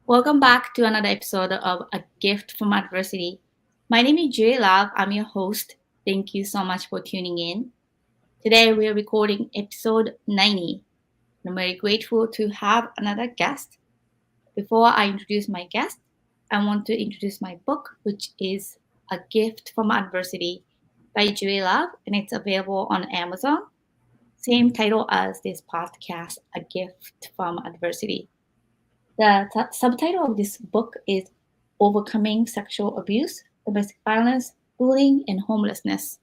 Welcome back to another episode of A Gift from Adversity. My name is Juri. I'm your host. Thank you so much for tuning in. Today we are recording episode 90. I'm very grateful to have another guest. Before I introduce my guest, I want to introduce my book, which is A Gift from Adversity by Juri, and it's available on Amazon. Same title as this podcast, A Gift from Adversity. The subtitle of this book is Overcoming Sexual Abuse, Domestic Violence, Bullying, and Homelessness.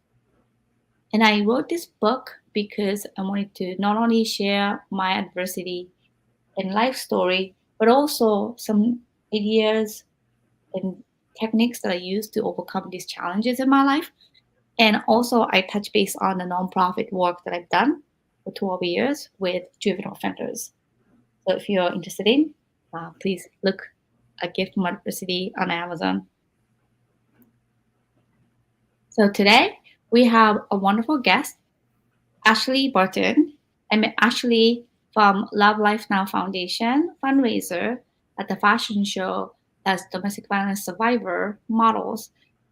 And I wrote this book because I wanted to not only share my adversity and life story, but also some ideas and techniques that I use to overcome these challenges in my life. And also, I touch base on the nonprofit work that I've done for 12 years with juvenile offenders. So if you're interested in, please look A Gift from Adversity on Amazon. So today we have a wonderful guest, Ashley Burton. I met Ashley from Love Life Now Foundation fundraiser at the fashion show as domestic violence survivor models,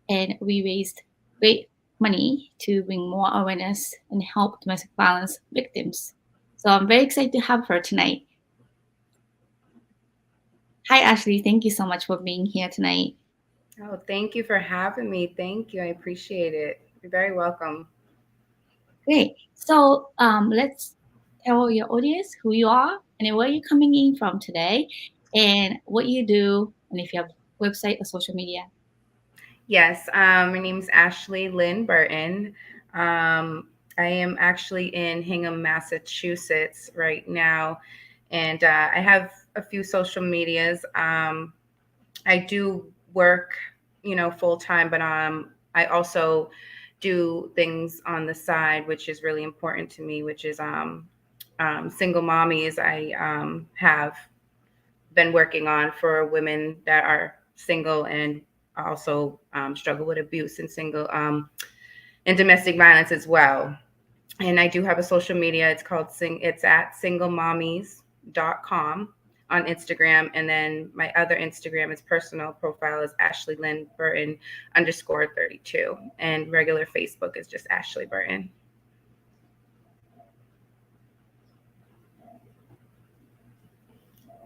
and we raised great money to bring more awareness and help domestic violence victims. So I'm very excited to have her tonight. Hi, Ashley. Thank you so much for being here tonight. Oh, thank you for having me. Thank you. I appreciate it. You're very welcome. Great. So let's tell your audience who you are and where you're coming in from today and what you do and if you have a website or social media. Yes, my name's Ashley Lynn Burton. I am actually in Hingham, Massachusetts right now, and I have a few social medias. I do work, full time, but I also do things on the side, which is really important to me, which is single mommies. I have been working on for women that are single and also struggle with abuse and single and domestic violence as well. And I do have a social media. It's at singlemommies.com on Instagram. And then my other Instagram is personal profile is Ashley Lynn Burton _32. And regular Facebook is just Ashley Burton.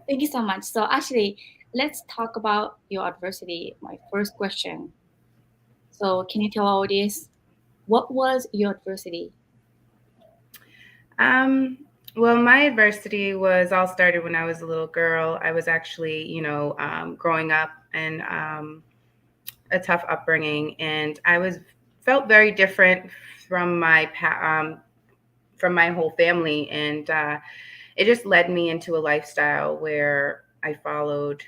Thank you so much. So actually, let's talk about your adversity. My first question. So can you tell our audience what was your adversity? Um, well, my adversity was all started when I was a little girl. I was actually, growing up in a tough upbringing, and I was felt very different from from my whole family, and it just led me into a lifestyle where I followed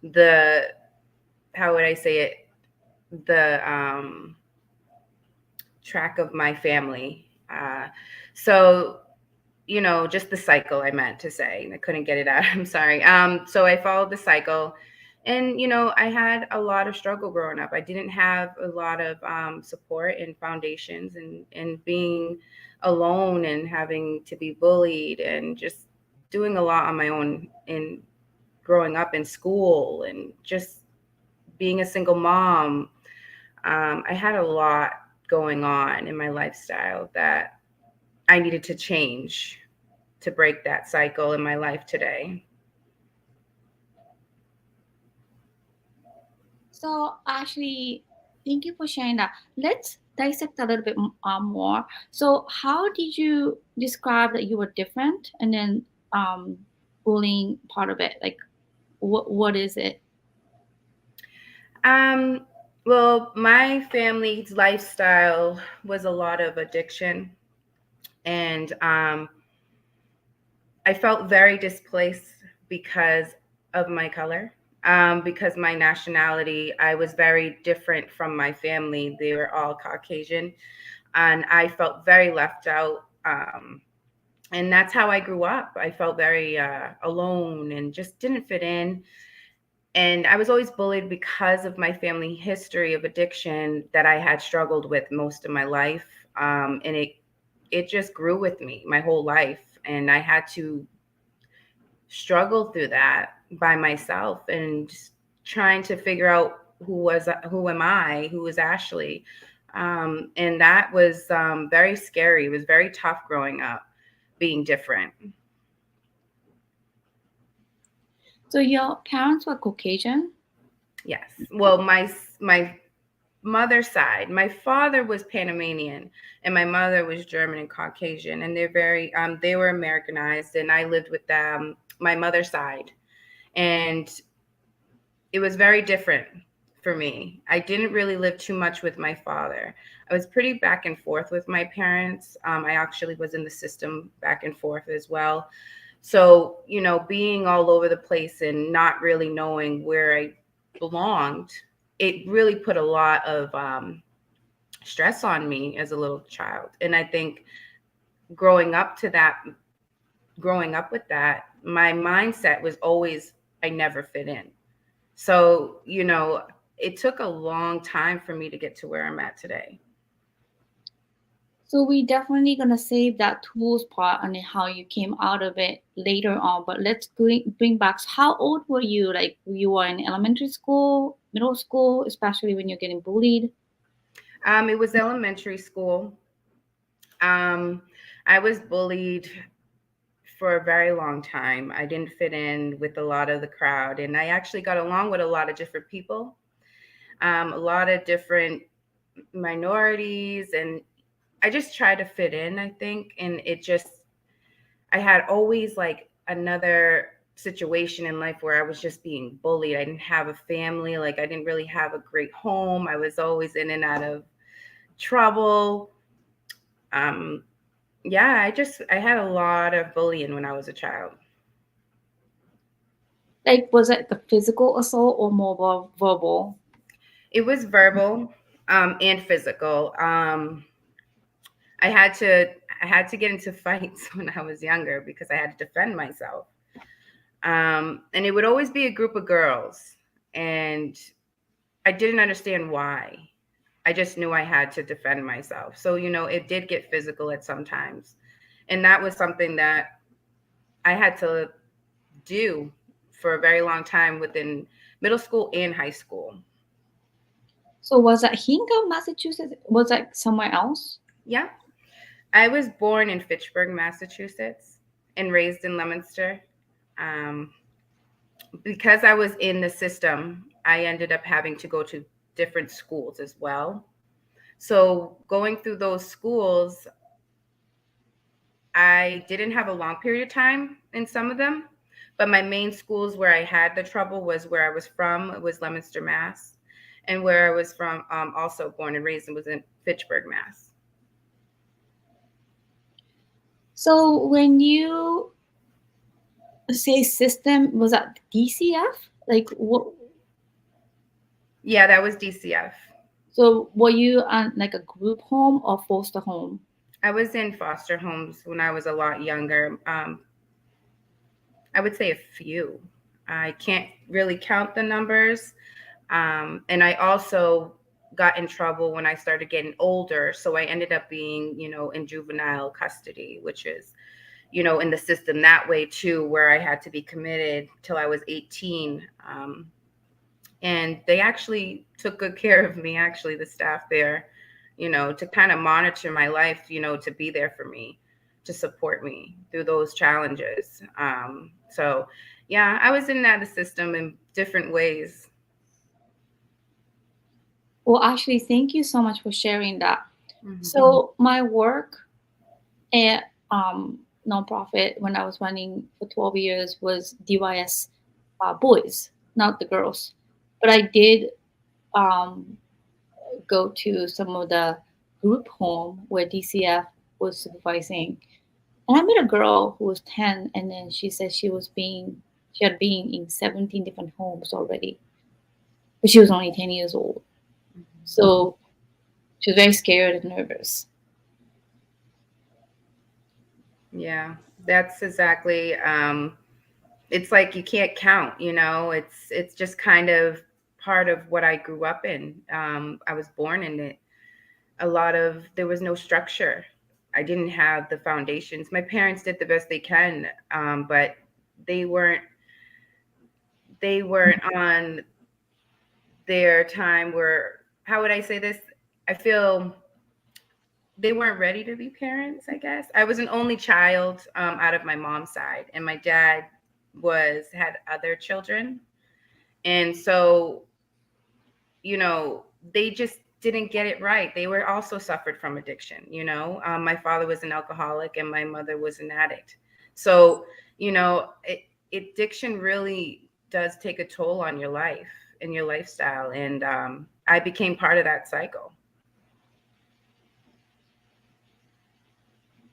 the how would I say it the track of my family. So, just the cycle I meant to say. I couldn't get it out. I'm sorry. So I followed the cycle. And, I had a lot of struggle growing up. I didn't have a lot of support and foundations and being alone and having to be bullied and just doing a lot on my own in growing up in school and just being a single mom. I had a lot going on in my lifestyle that I needed to change to break that cycle in my life today. So actually, thank you for sharing that. Let's dissect a little bit more. So how did you describe that you were different and then bullying part of it? Like what is it? Um, well, my family's lifestyle was a lot of addiction, and I felt very displaced because of my color. Because my nationality, I was very different from my family. They were all Caucasian, and I felt very left out. And that's how I grew up. I felt very alone and just didn't fit in. And I was always bullied because of my family history of addiction that I had struggled with most of my life. And it just grew with me my whole life. And I had to struggled through that by myself and just trying to figure out who am I, who is Ashley. And that was very scary. It was very tough growing up, being different. So your parents were Caucasian? Yes. Well, my mother's side, my father was Panamanian, and my mother was German and Caucasian, and they were Americanized, and I lived with them, my mother's side, and it was very different for me. I didn't really live too much with my father. I was pretty back and forth with my parents. I actually was in the system back and forth as well. So, being all over the place and not really knowing where I belonged, it really put a lot of stress on me as a little child. And I think growing up to that, growing up with that, my mindset was always, I never fit in. So, it took a long time for me to get to where I'm at today. So we definitely gonna save that tools part and how you came out of it later on. But let's bring back. How old were you? Like you were in elementary school, middle school, especially when you're getting bullied. It was elementary school. Um, I was bullied for a very long time. I didn't fit in with a lot of the crowd, and I actually got along with a lot of different people, a lot of different minorities, and I just tried to fit in, I think. And I had always like another situation in life where I was just being bullied. I didn't have a family, like I didn't really have a great home. I was always in and out of trouble. Um, yeah, I had a lot of bullying when I was a child. Like was it the physical assault or more verbal? It was verbal and physical. I had to get into fights when I was younger because I had to defend myself. And it would always be a group of girls, and I didn't understand why. I just knew I had to defend myself. So, it did get physical at some times. And that was something that I had to do for a very long time within middle school and high school. So was that Hingham, Massachusetts? Was that somewhere else? Yeah. I was born in Fitchburg, Massachusetts, and raised in Leominster. Um, because I was in the system, I ended up having to go to different schools as well. So going through those schools, I didn't have a long period of time in some of them, but my main schools where I had the trouble was where I was from. It was Leominster, Mass, and where I was from, also born and raised, was in Fitchburg, Mass. So when you say system, was that DCF? Like what? Yeah, that was DCF. So were you on like a group home or foster home? I was in foster homes when I was a lot younger. I would say a few. I can't really count the numbers. And I also got in trouble when I started getting older. So I ended up being, in juvenile custody, which is, in the system that way too, where I had to be committed till I was 18. And they actually took good care of me, actually, the staff there, to kind of monitor my life, to be there for me, to support me through those challenges. So, yeah, I was in that system in different ways. Well, actually, thank you so much for sharing that. Mm-hmm. So my work at nonprofit when I was running for 12 years was DYS boys, not the girls. But I did um, go to some of the group home where DCF was supervising. And I met a girl who was 10, and then she said she had been in 17 different homes already, but she was only 10 years old. So she was very scared and nervous. Yeah, that's exactly. It's like you can't count. It's just kind of part of what I grew up in. I was born in it. There was no structure. I didn't have the foundations. My parents did the best they can, but they weren't they weren't on their time where, how would I say this? I feel they weren't ready to be parents, I guess. I was an only child out of my mom's side, and my dad had other children. And so, you know, they just didn't get it right. They were also suffered from addiction. My father was an alcoholic and my mother was an addict. So, addiction really does take a toll on your life and your lifestyle. And I became part of that cycle.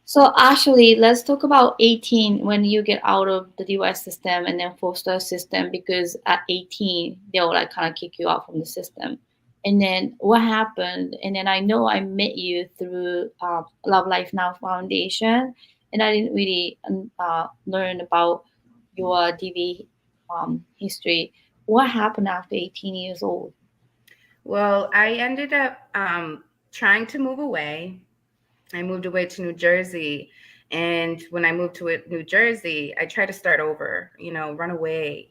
So actually, let's talk about 18 when you get out of the DOS system and then foster system, because at 18 they'll like kind of kick you out from the system. And then what happened? And then I know I met you through Love Life Now Foundation, and I didn't really learn about your DV history. What happened after 18 years old? Well, I ended up trying to move away. I moved away to New Jersey. And when I moved to New Jersey, I tried to start over, run away.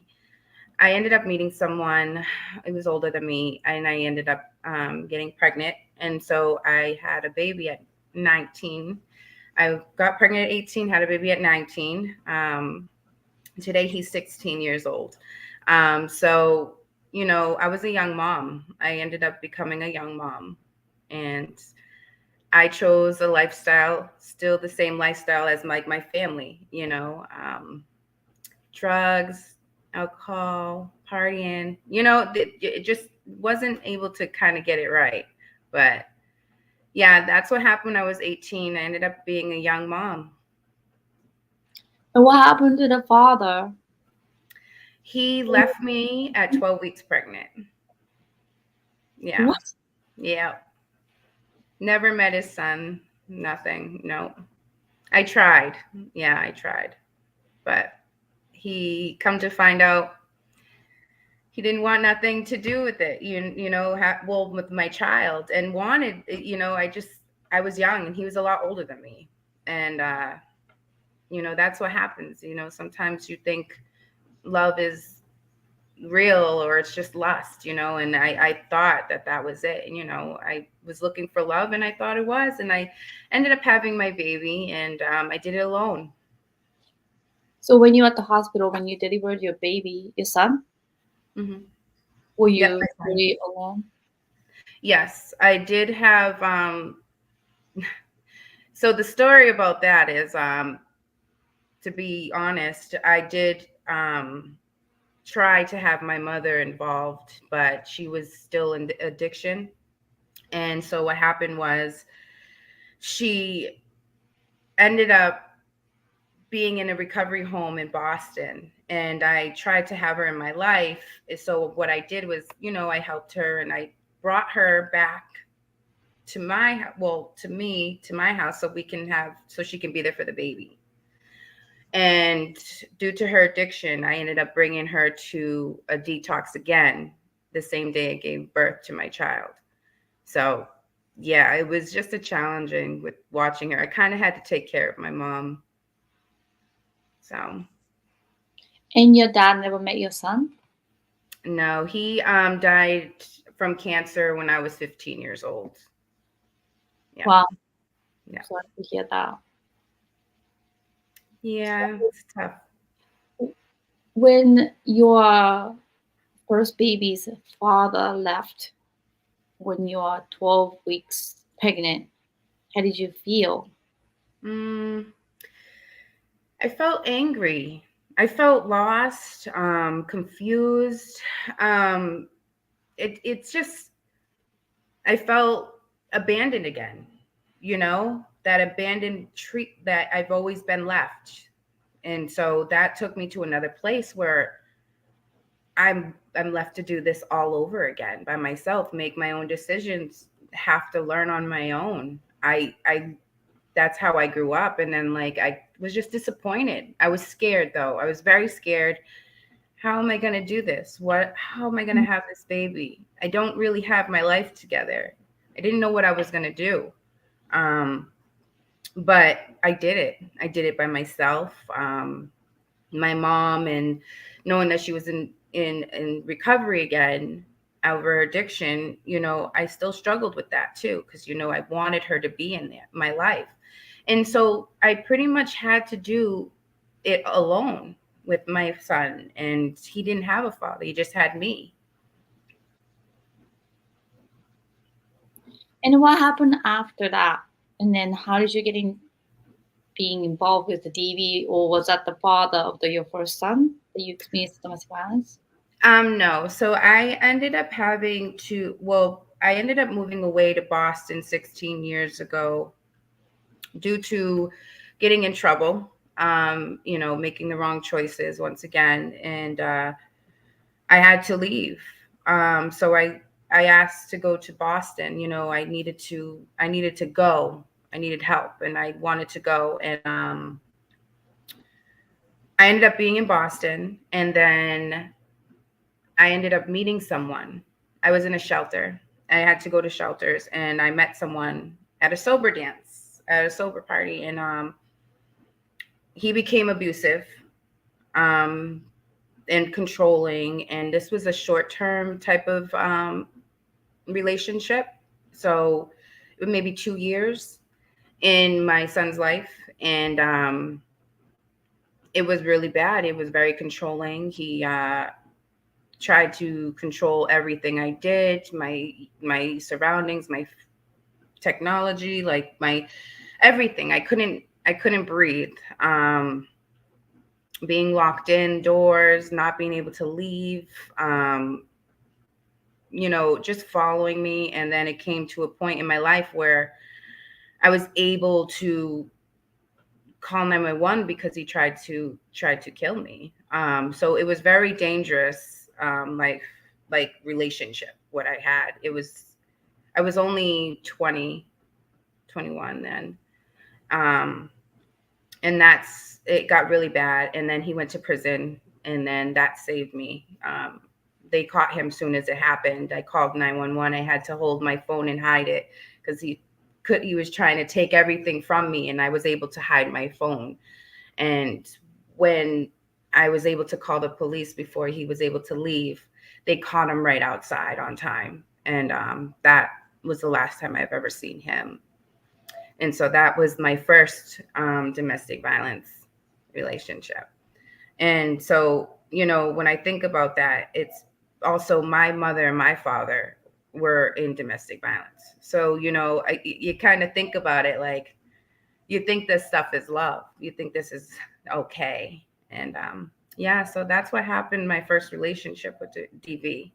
I ended up meeting someone who was older than me, and I ended up getting pregnant. And so I had a baby at 19. I got pregnant at 18, had a baby at 19. Today he's 16 years old. So, I was a young mom. I ended up becoming a young mom. And I chose a lifestyle, still the same lifestyle as my family, drugs, alcohol, partying, it just wasn't able to kind of get it right. But yeah, that's what happened when I was 18. I ended up being a young mom. And what happened to the father? He left me at 12 weeks pregnant. Yeah. What? Yeah. Never met his son. Nothing. No. I tried. Yeah, I tried. But he come to find out he didn't want nothing to do with it. With my child, and wanted, I was young and he was a lot older than me. And that's what happens. Sometimes you think love is real or it's just lust, and I thought that was it. And, I was looking for love and I thought it was, and I ended up having my baby, and I did it alone. So when you were at the hospital, when you delivered your baby, your son, Mm-hmm. were Yep. you really alone? Yes, I did have so the story about that is, to be honest, I did try to have my mother involved, but she was still in addiction. And so what happened was she ended up being in a recovery home in Boston, and I tried to have her in my life. So what I did was, I helped her and I brought her back to my house so she can be there for the baby. And due to her addiction, I ended up bringing her to a detox again the same day I gave birth to my child. So, yeah, it was just a challenging with watching her. I kind of had to take care of my mom. So, And your dad never met your son? no, he died from cancer when I was 15 years old. Yeah. Wow. Yeah. Sorry to hear that. Yeah, it's tough. When your first baby's father left when you are 12 weeks pregnant, how did you feel? Mm, I felt angry. I felt lost, confused. Um, it's just, I felt abandoned again. That abandoned treat that I've always been left. And so that took me to another place where I'm left to do this all over again by myself, make my own decisions, have to learn on my own. I That's how I grew up. And then, like, I was just disappointed. I was scared, though. I was very scared. How am I going to do this? How am I going to have this baby? I don't really have my life together. I didn't know what I was going to do. But I did it. I did it by myself. my mom, and knowing that she was in recovery again over addiction, I still struggled with that too, because I wanted her to be in my life. And so I pretty much had to do it alone with my son, and he didn't have a father, he just had me. And what happened after that? And then how did you get in being involved with the DV, or was that the father of your first son that you experienced domestic violence? No. So I ended up moving away to Boston 16 years ago due to getting in trouble, making the wrong choices once again. And I had to leave. So I asked to go to Boston. I needed to go. I needed help, and I wanted to go. And I ended up being in Boston, and then I ended up meeting someone. I was in a shelter. I had to go to shelters, and I met someone at a sober dance, at a sober party, and he became abusive, um, and controlling. And this was a short-term type of relationship, so maybe 2 years in my son's life, and it was really bad. It was very controlling. He tried to control everything I did, my surroundings, my technology, like my everything. I couldn't breathe. Being locked indoors, not being able to leave, um, just following me. And then it came to a point in my life where I was able to call 911 because he tried to kill me. So it was very dangerous, like relationship what I had. I was only 20, 21 then. Um, and that's it got really bad. And then he went to prison, and then that saved me. They caught him soon as it happened. I called 911. I had to hold my phone and hide it because he was trying to take everything from me, and I was able to hide my phone. And when I was able to call the police before he was able to leave, they caught him right outside on time. And that was the last time I've ever seen him. And so that was my first domestic violence relationship. And so, when I think about that, it's also my mother and my father were in domestic violence. So, you kind of think about it like, you think this stuff is love. You think this is okay. And yeah, so that's what happened in my first relationship with the DV.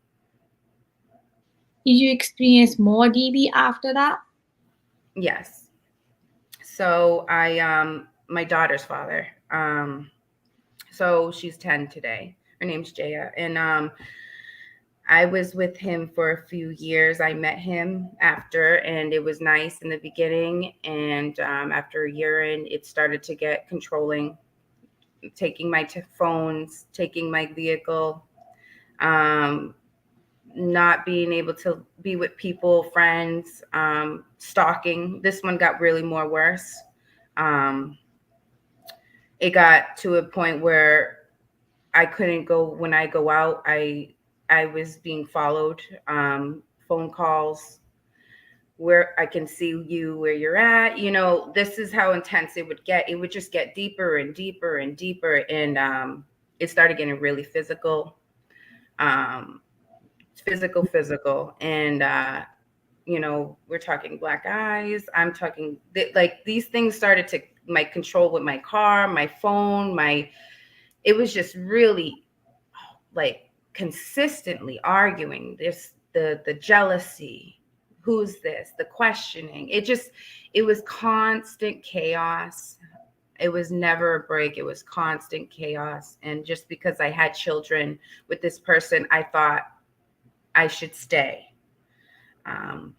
Did you experience more DV after that? Yes. So my daughter's father. So she's 10 today. Her name's Jaya. And I was with him for a few years. I met him after, and it was nice in the beginning. And after a year in, it started to get controlling, taking my phones, taking my vehicle, um, not being able to be with people, friends, stalking. This one got really more worse. Um, it got to a point where I couldn't go. When I go out, I was being followed, phone calls, where I can see you where you're at. This is how intense it would get. It would just get deeper and deeper and deeper. And it started getting really physical, um, physical. And, we're talking black eyes. I'm talking like these things started to my control with my car, my phone, it was just really like consistently arguing the jealousy, who's this, the questioning. It was constant chaos. It was never a break. It was constant chaos. And just because I had children with this person, I thought I should stay. um,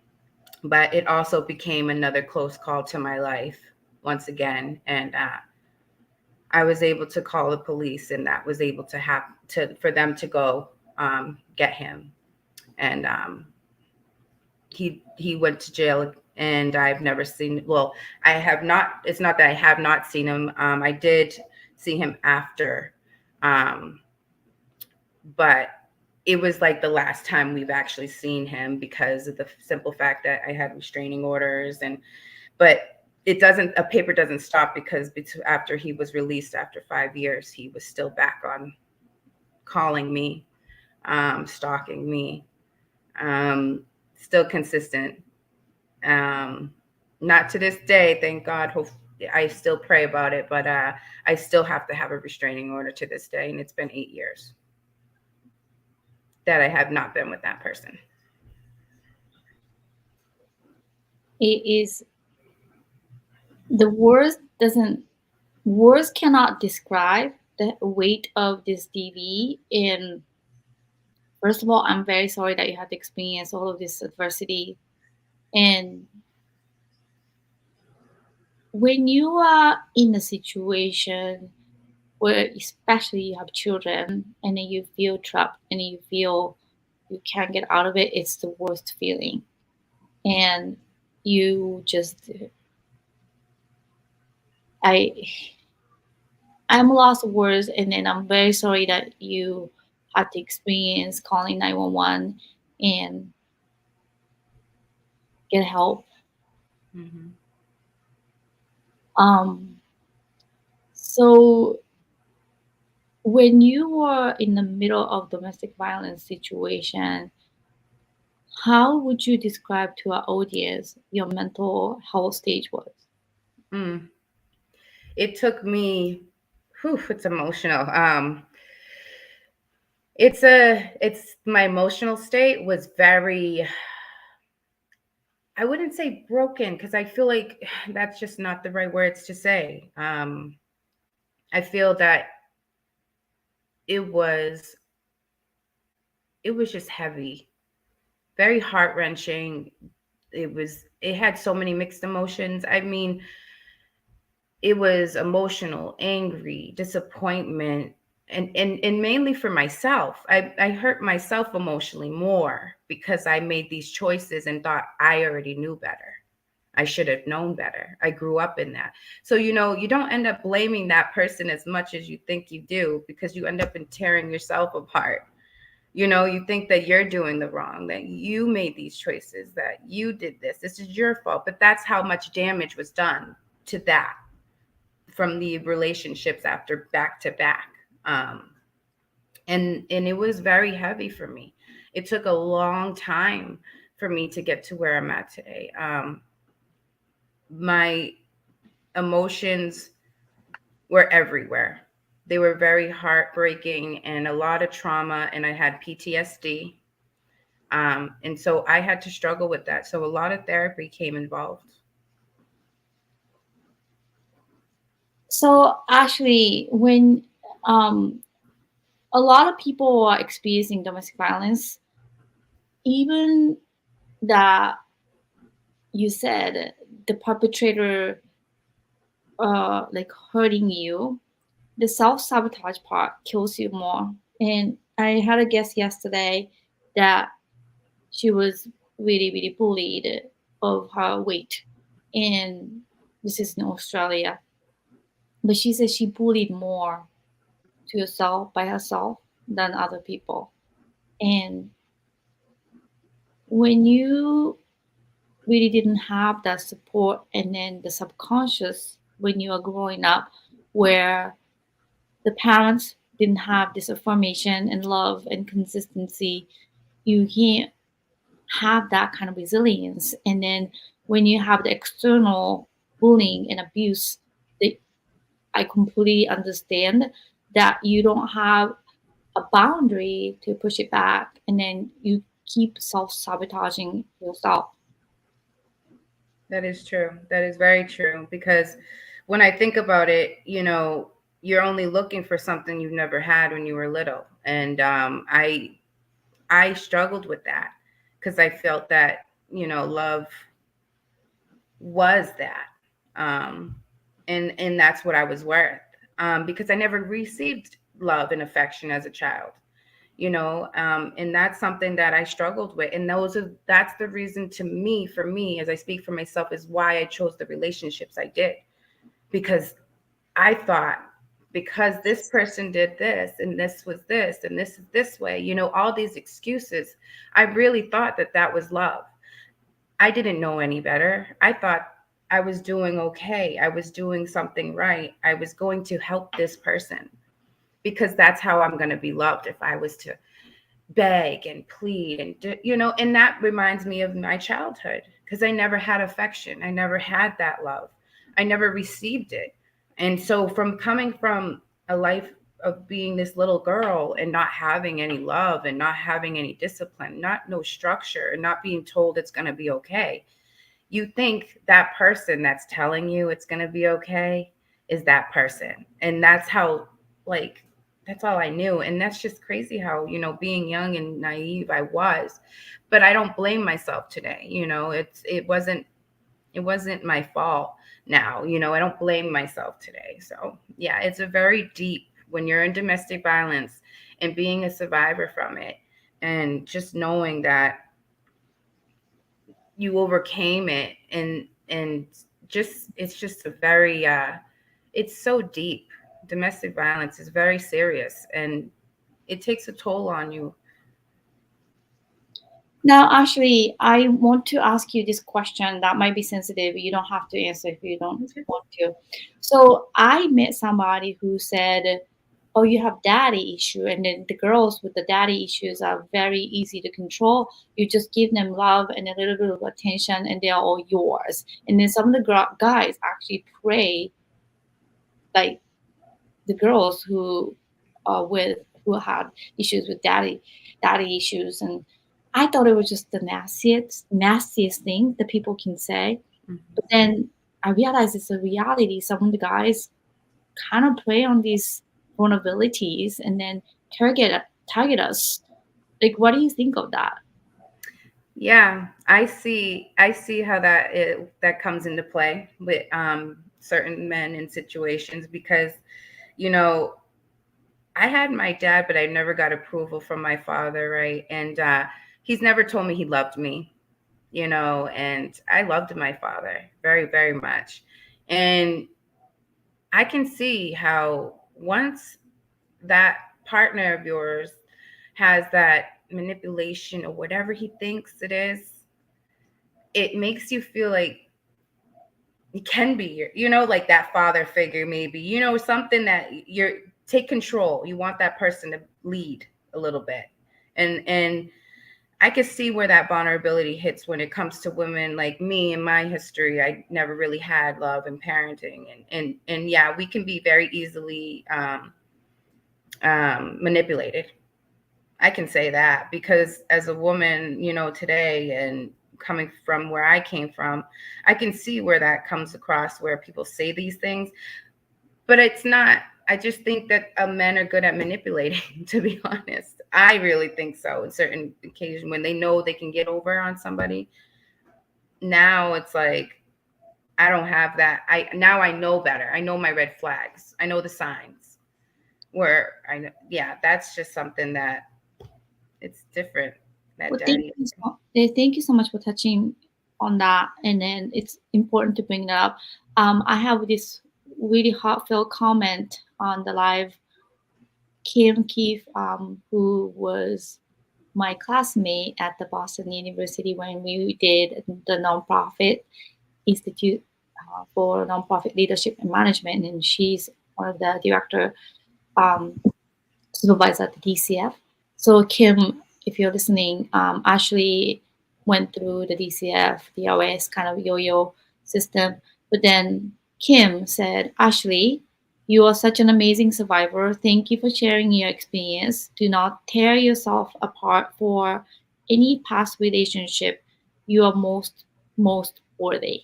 but it also became another close call to my life once again. And I was able to call the police, and that was able to have to for them to go get him. And he went to jail, and I've never seen. Well, I have not. It's not that I have not seen him. I did see him after. Um, but it was like the last time we've actually seen him because of the simple fact that I had restraining orders. And but it doesn't, a paper doesn't stop, because after he was released after 5 years, he was still back on calling me, stalking me, um, still consistent. um, Not to this day, thank God. I still pray about it, but I still have to have a restraining order to this day, and it's been 8 years that I have not been with that person. It is the words cannot describe the weight of this DV. And first of all, I'm very sorry that you had to experience all of this adversity. And when you are in a situation where, especially you have children, and then you feel trapped and you feel you can't get out of it, it's the worst feeling. And you just, I, I'm lost of words. And then I'm very sorry that you had to experience calling 911 and get help. Mm-hmm. Um, so when you were in the middle of domestic violence situation, how would you describe to our audience your mental health stage was? Mm. It took me, whew, it's emotional. It's my emotional state was very, I wouldn't say broken, because I feel like that's just not the right words to say. I feel that it was it was just heavy, very heart wrenching. It had so many mixed emotions. I mean, it was emotional, angry, disappointment, and mainly for myself. I hurt myself emotionally more because I made these choices and thought I already knew better. I should have known better. I grew up in that. So, you don't end up blaming that person as much as you think you do, because you end up in tearing yourself apart. You think that you're doing the wrong, that you made these choices, that you did this is your fault. But that's how much damage was done to that from the relationships after back to back. Um, and it was very heavy for me. It took a long time for me to get to where I'm at today. My emotions were everywhere. They were very heartbreaking and a lot of trauma, and I had PTSD. And so I had to struggle with that. So a lot of therapy came involved. So actually, when um, a lot of people are experiencing domestic violence, even that you said the perpetrator like hurting you, the self-sabotage part kills you more. And I had a guest yesterday that she was really, really bullied of her weight. And this is in Australia. But she said she bullied more to herself by herself than other people. And when you really didn't have that support, and then the subconscious when you are growing up, where the parents didn't have this affirmation and love and consistency, you can't have that kind of resilience. And then when you have the external bullying and abuse, that I completely understand that you don't have a boundary to push it back, and then you keep self-sabotaging yourself. That is true. That is very true. Because when I think about it, you're only looking for something you've never had when you were little. And I struggled with that, because I felt that, love was that. Um, and that's what I was worth. Because I never received love and affection as a child. And that's something that I struggled with. And that's the reason, for me, as I speak for myself, is why I chose the relationships I did. Because I thought because this person did this and this was this and this is this way, all these excuses. I really thought that that was love. I didn't know any better. I thought I was doing okay. I was doing something right. I was going to help this person because that's how I'm going to be loved, if I was to beg and plead and that reminds me of my childhood, because I never had affection. I never had that love. I never received it. And so from coming from a life of being this little girl and not having any love and not having any discipline, not no structure, and not being told it's going to be okay, you think that person that's telling you it's going to be okay is that person. And that's how, like, that's all I knew. And that's just crazy how, being young and naive I was. But I don't blame myself today. It wasn't my fault now. I don't blame myself today. So yeah, it's a very deep, when you're in domestic violence and being a survivor from it, and just knowing that you overcame it, and just it's just a very it's so deep. Domestic violence is very serious, and it takes a toll on you. Now, actually, I want to ask you this question that might be sensitive. You don't have to answer if you don't Okay. want to. So, I met somebody who said, "Oh, you have daddy issue," and then the girls with the daddy issues are very easy to control. You just give them love and a little bit of attention, and they're all yours. And then some of the guys actually pray like the girls who had issues with daddy issues. And I thought it was just the nastiest thing that people can say. Mhm. But then I realized it's a reality. Some of the guys kind of play on these vulnerabilities and then target us. Like, what do you think of that? Yeah, I see how that comes into play with certain men in situations, because you know I had my dad, but I never got approval from my father, right? And he's never told me he loved me, and I loved my father very, very much. And I can see how once that partner of yours has that manipulation or whatever he thinks it is, it makes you feel like it can be like that father figure, maybe, something that you're take control. You want that person to lead a little bit. And I could see where that vulnerability hits when it comes to women like me. In my history, I never really had love and parenting, and yeah, we can be very easily manipulated. I can say that because as a woman, today, and coming from where I came from, I can see where that comes across, where people say these things, but it's not. I just think that men are good at manipulating, to be honest. I really think so. In certain occasions, when they know they can get over on somebody, now it's like, I don't have that. I know better. I know my red flags. I know the signs. Where I know, yeah, that's just something that it's different. That Well, daddy. thank you so much for touching on that. And then it's important to bring that up. I have this really heartfelt comment on the live. Kim Keefe, who was my classmate at the Boston University when we did the nonprofit institute for nonprofit leadership and management, and she's one of the director um, supervisor at the DCF. So Kim, if you're listening, Ashley went through the DCF, DOS kind of yo-yo system, but then Kim said, Ashley, you are such an amazing survivor. Thank you for sharing your experience. Do not tear yourself apart for any past relationship. You are most worthy.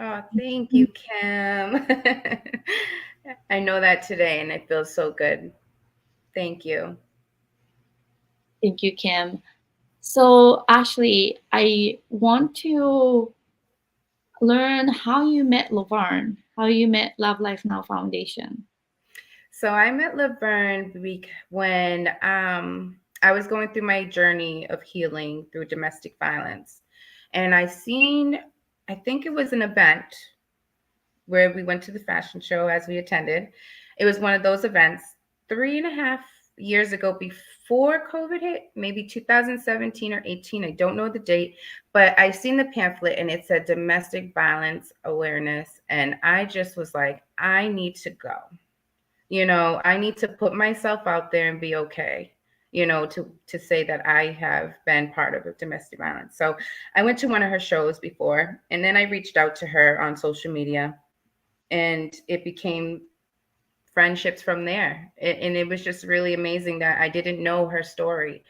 Oh, thank you, Kim. I know that today, and it feels so good. Thank you. Thank you, Kim. So Ashley, I want to learn how you met Laverne, how you met Love Life Now Foundation. So I met Laverne when I was going through my journey of healing through domestic violence, and I think it was an event where we went to the fashion show as we attended, It was one of those events 3.5 years ago before COVID hit, maybe 2017 or 18. I don't know the date, but I seen the pamphlet and it said domestic violence awareness. And I just was like, I need to go. I need to put myself out there and be okay. To say that I have been part of a domestic violence. So I went to one of her shows before, and then I reached out to her on social media, and it became friendships from there. And it was just really amazing that I didn't know her story.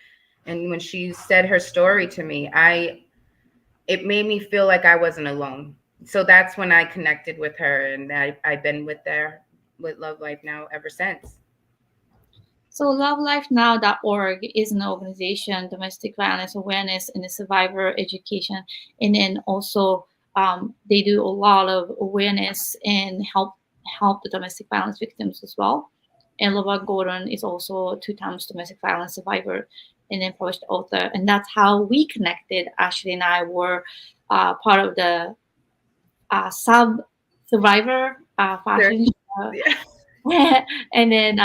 And when she said her story to me, it made me feel like I wasn't alone. So that's when I connected with her, and I've been with Love Life now ever since. So lovelifenow.org is an organization, domestic violence awareness and survivor education. And then also they do a lot of awareness and help the domestic violence victims as well. And Laura Gordon is also a 2 times domestic violence survivor and then published author. And that's how we connected. Ashley and I were part of the sub survivor Sure. fashion show. Yeah. And then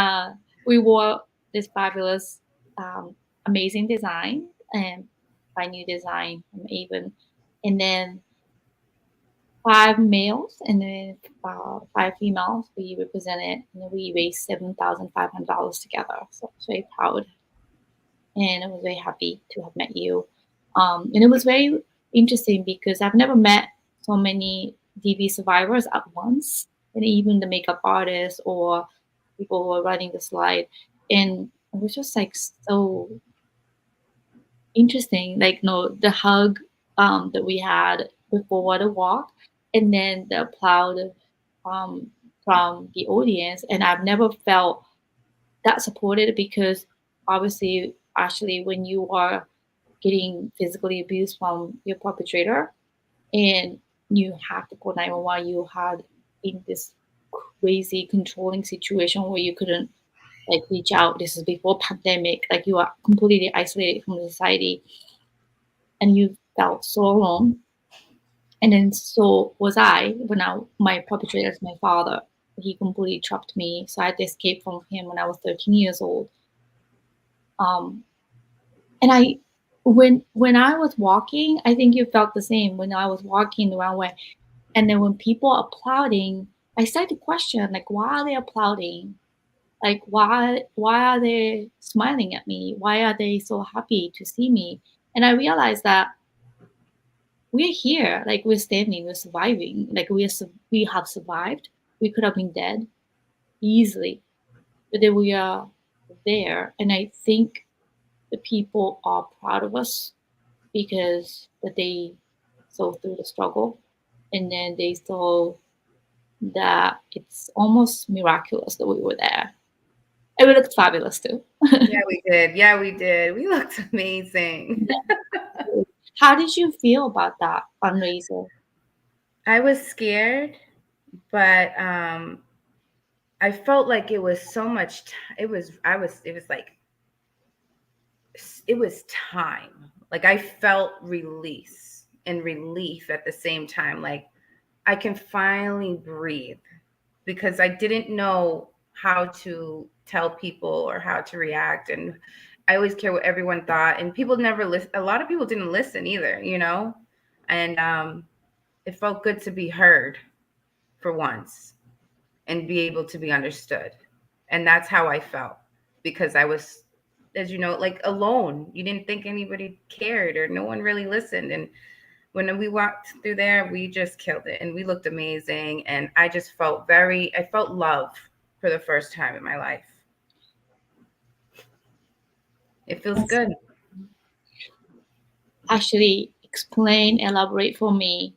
we wore this fabulous, amazing design and my new design from Avon. And then 5 males and then 5 females we represented, and we raised $7,500 together. So I was very proud, and I was very happy to have met you. And it was very interesting because I've never met so many DV survivors at once, and even the makeup artists or people who were running the slide. And it was just like so interesting. Like, no, the hug that we had before the walk, and then the applaud um, from the audience. And I've never felt that supported because obviously, actually, when you are getting physically abused from your perpetrator and you have to call 911, you had in this crazy controlling situation where you couldn't like reach out. This is before pandemic, like you are completely isolated from the society and you felt so alone. And then so was I when my perpetrator is my father. He completely trapped me. So I had to escape from him when I was 13 years old. Um, and when I was walking, I think you felt the same when I was walking the wrong way. And then when people are applauding, I started to question like, why are they applauding? Like, why are they smiling at me? Why are they so happy to see me? And I realized that we're here, like we're standing, we're surviving, like we have survived. We could have been dead easily, but then we are there. And I think the people are proud of us because that they saw through the struggle, and then they saw that it's almost miraculous that we were there. And we looked fabulous too. Yeah, we did. Yeah, we did. We looked amazing. How did you feel about that fundraiser? I was scared, but I felt like it was so much. It was time. Like I felt release and relief at the same time. Like I can finally breathe because I didn't know how to tell people or how to react. And I always care what everyone thought. And people never listen. A lot of people didn't listen either. And it felt good to be heard for once and be able to be understood. And that's how I felt because I was, as you know, like alone. You didn't think anybody cared or no one really listened. And when we walked through there, we just killed it and we looked amazing. And I felt love for the first time in my life. It feels good. Actually, elaborate for me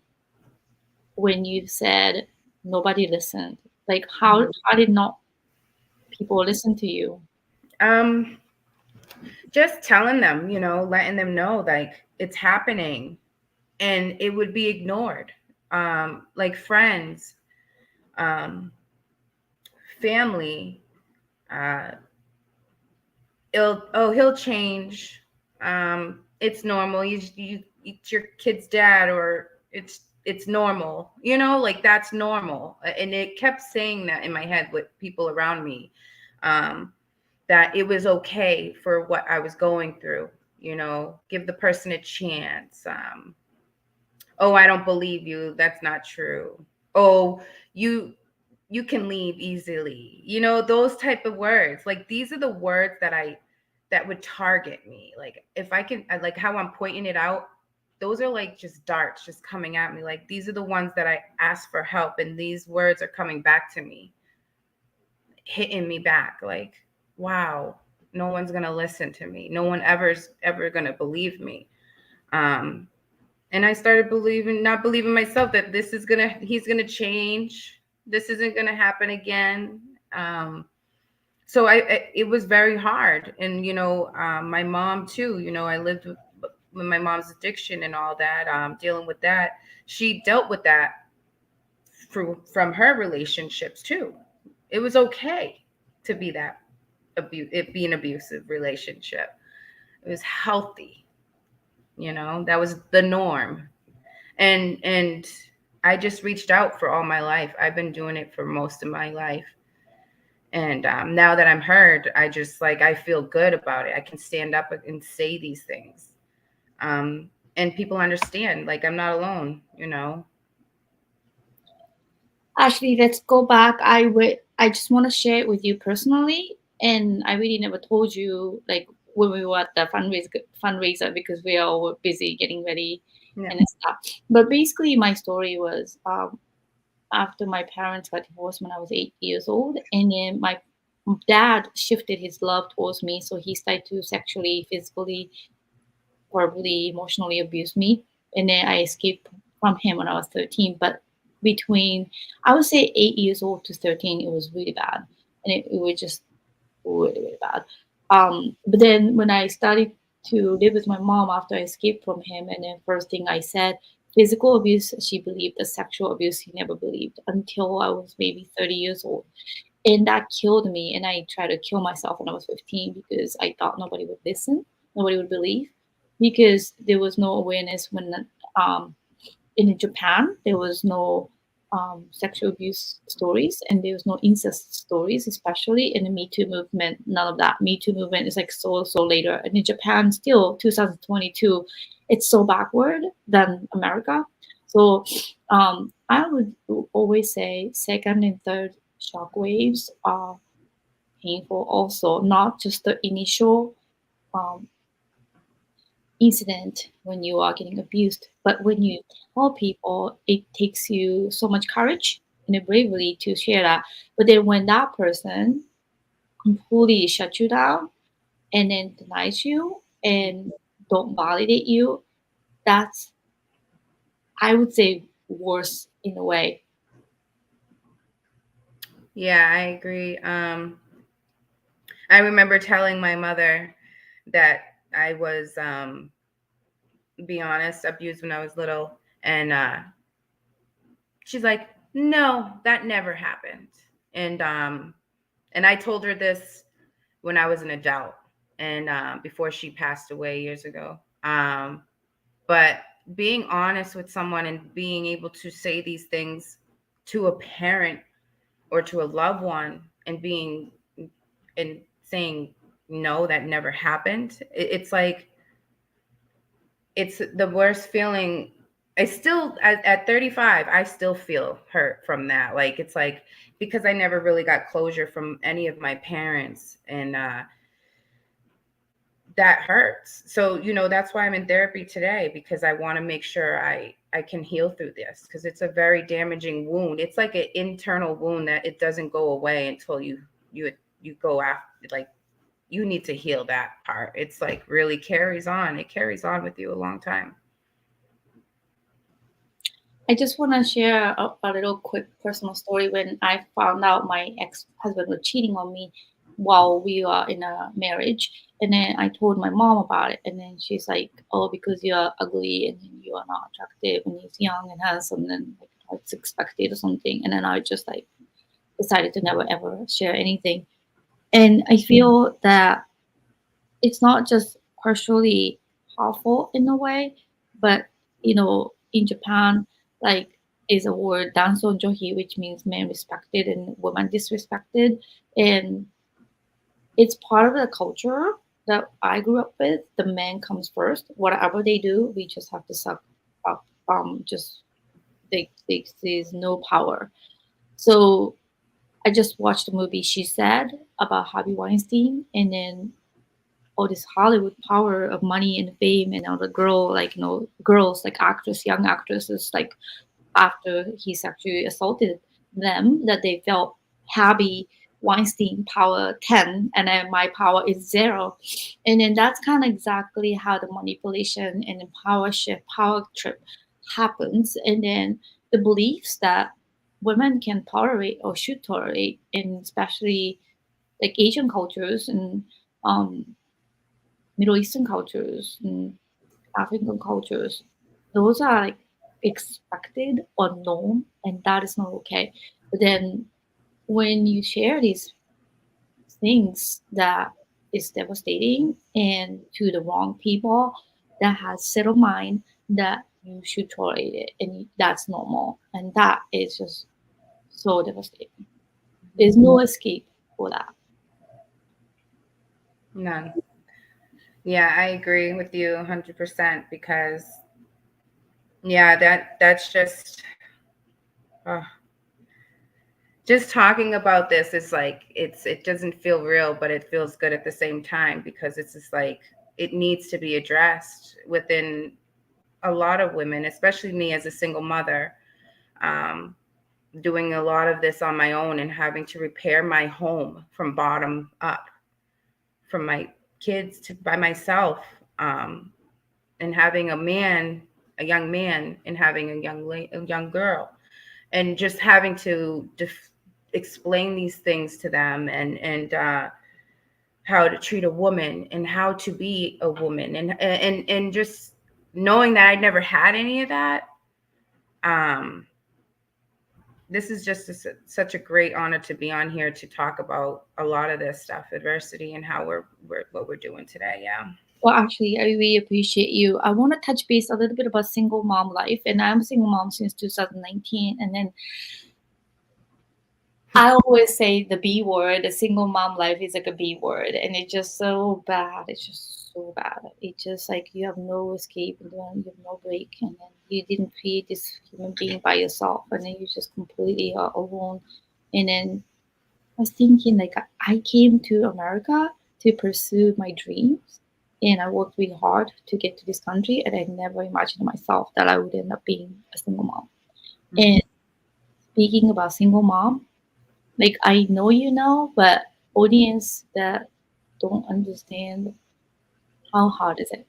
when you said nobody listened. Like how did not people listen to you? Um, just telling them, letting them know like it's happening and it would be ignored. Like friends, um, family, uh, he'll change. It's normal. It's your kid's dad, or it's it's normal, you know, like that's normal. And it kept saying that in my head with people around me, that it was okay for what I was going through, you know, give the person a chance. Oh, I don't believe you. That's not true. Oh, you you can leave easily. You know, those type of words. Like these are the words that would target me. Like if I can, like how I'm pointing it out, those are like just darts just coming at me. Like these are the ones that I asked for help, and these words are coming back to me, hitting me back. Like, wow, no one's gonna listen to me. No one ever gonna believe me. Um, and I started not believing myself that he's gonna change. This isn't gonna happen again. So it was very hard. And, you know, my mom too, you know, I lived with my mom's addiction and all that, dealing with that. She dealt with that from her relationships too. It was okay to be it be an abusive relationship. It was healthy, you know, that was the norm. And I just reached out for all my life. I've been doing it for most of my life. And now that I'm heard, I just like I feel good about it. I can stand up and say these things, and people understand. Like I'm not alone, you know. Actually, let's go back. I just want to share it with you personally, and I really never told you like when we were at the fundraiser because we all were busy getting ready Yeah. and stuff. But basically, my story was after my parents got divorced when I was 8 years old, and then my dad shifted his love towards me, so he started to sexually, physically, verbally, emotionally abuse me, and then I escaped from him when I was 13. But between, I would say, 8 years old to 13, it was really bad, and it was just really, really bad. But then when I started to live with my mom after I escaped from him, and then first thing I said, physical abuse, she believed. The sexual abuse, she never believed until I was maybe 30 years old. And that killed me. And I tried to kill myself when I was 15 because I thought nobody would listen, nobody would believe, because there was no awareness when um, in Japan, there was no sexual abuse stories and there was no incest stories, especially in the Me Too movement. None of that. Me Too movement is like so later. And in Japan, still 2022, it's so backward than America. So I would always say second and third shock waves are painful also, not just the initial um, incident when you are getting abused. But when you tell people, it takes you so much courage and a bravery to share that. But then when that person completely shuts you down and then denies you and don't validate you, that's, I would say, worse in a way. Yeah, I agree. I remember telling my mother that I was, be honest, abused when I was little, and she's like, "No, that never happened." And and I told her this when I was an adult, and before she passed away years ago. But being honest with someone and being able to say these things to a parent or to a loved one, and being and saying no, that never happened. It's like it's the worst feeling. I still at 35, I still feel hurt from that. Like it's like because I never really got closure from any of my parents, and that hurts. So, you know, that's why I'm in therapy today, because I want to make sure I can heal through this, because it's a very damaging wound. It's like an internal wound that it doesn't go away until you go after, like you need to heal that part. It's like really carries on. It carries on with you a long time. I just want to share a little quick personal story. When I found out my ex-husband was cheating on me while we were in a marriage, and then I told my mom about it, and then she's like, "Oh, because you're ugly and then you are not attractive, and he's young and handsome, then like it's expected or something." And then I just like decided to never ever share anything. And I feel that it's not just partially harmful in a way, but in Japan, like is a word danson-johi, which means men respected and women disrespected, and it's part of the culture that I grew up with. The man comes first. Whatever they do, we just have to suck up. Just there's no power. So I just watched the movie She Said about Harvey Weinstein, and then all this Hollywood power of money and fame, and all the girls like actors, young actresses, like after he sexually assaulted them, that they felt happy Weinstein power 10 and then my power is 0. And then that's kind of exactly how the manipulation and the power shift, power trip happens. And then the beliefs that women can tolerate or should tolerate, in especially like Asian cultures and um, Middle Eastern cultures and African cultures, those are like expected or known, and that is not okay. But then when you share these things that is devastating and to the wrong people that has settled mind, that you should tolerate it and that's normal, and that is just so devastating. There's no escape for that. None. Yeah, I agree with you 100% because yeah, that's uh, just talking about this is like it doesn't feel real, but it feels good at the same time because it's just like it needs to be addressed within a lot of women, especially me as a single mother, um, doing a lot of this on my own and having to repair my home from bottom up, from my kids to by myself, um, and having a young man, and having a young girl, and just having to explain these things to them, and how to treat a woman and how to be a woman, and just knowing that I'd never had any of that. Um, this is just such a great honor to be on here to talk about a lot of this stuff, adversity, and how we're what we're doing today. Yeah. Well, actually, I really appreciate you. I want to touch base a little bit about single mom life, and I'm a single mom since 2019. And then I always say the B word, the single mom life is like a B word, and it's just so bad. It's just so bad. It's just like you have no escape, and then you have no break, and then you didn't create this human being by yourself, and then you just completely are alone. And then I was thinking, like, I came to America to pursue my dreams, and I worked really hard to get to this country, and I never imagined myself that I would end up being a single mom. Mhm. And speaking about single mom, like I know you know, but audience that don't understand, how hard is it?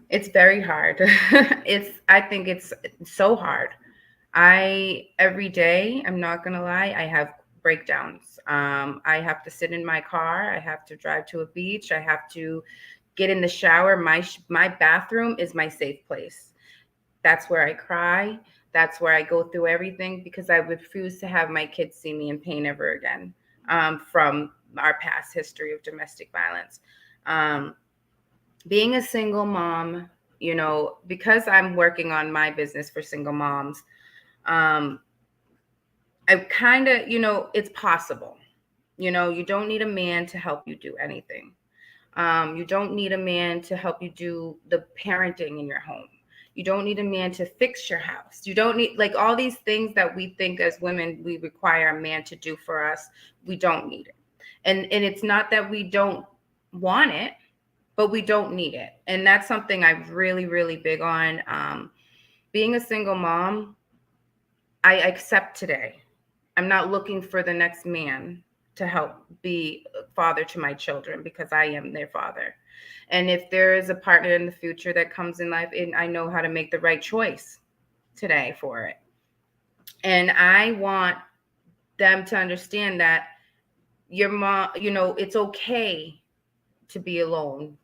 It's very hard. I think it's so hard. I every day, I'm not gonna lie, I have breakdowns. I have to sit in my car. I have to drive to a beach. I have to get in the shower. My bathroom is my safe place. That's where I cry. That's where I go through everything because I refuse to have my kids see me in pain ever again, from our past history of domestic violence. Um, Being a single mom, because I'm working on my business for single moms, um, I kind of, it's possible. You don't need a man to help you do anything. You don't need a man to help you do the parenting in your home. You don't need a man to fix your house. You don't need like all these things that we think as women we require a man to do for us. We don't need it. And it's not that we don't want it, but we don't need it. And that's something I'm really, really big on. Being a single mom, I accept today. I'm not looking for the next man to help be a father to my children because I am their father. And if there is a partner in the future that comes in life, and I know how to make the right choice today for it. And I want them to understand that your mom, it's okay to be alone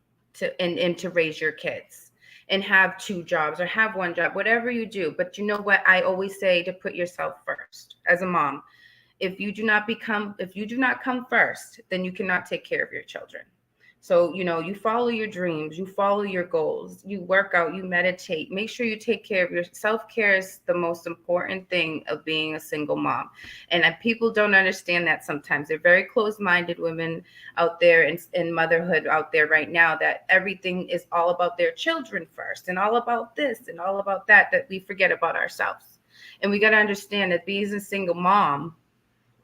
and to raise your kids and have two jobs or have one job, whatever you do. But you know what? I always say to put yourself first as a mom. If you do not come first, then you cannot take care of your children. So, you follow your dreams, you follow your goals, you work out, you meditate. Make sure you take care of your self-care is the most important thing of being a single mom. And people don't understand that sometimes. They're very closed-minded women out there in motherhood out there right now, that everything is all about their children first and all about this and all about that we forget about ourselves. And we got to understand that being a single mom,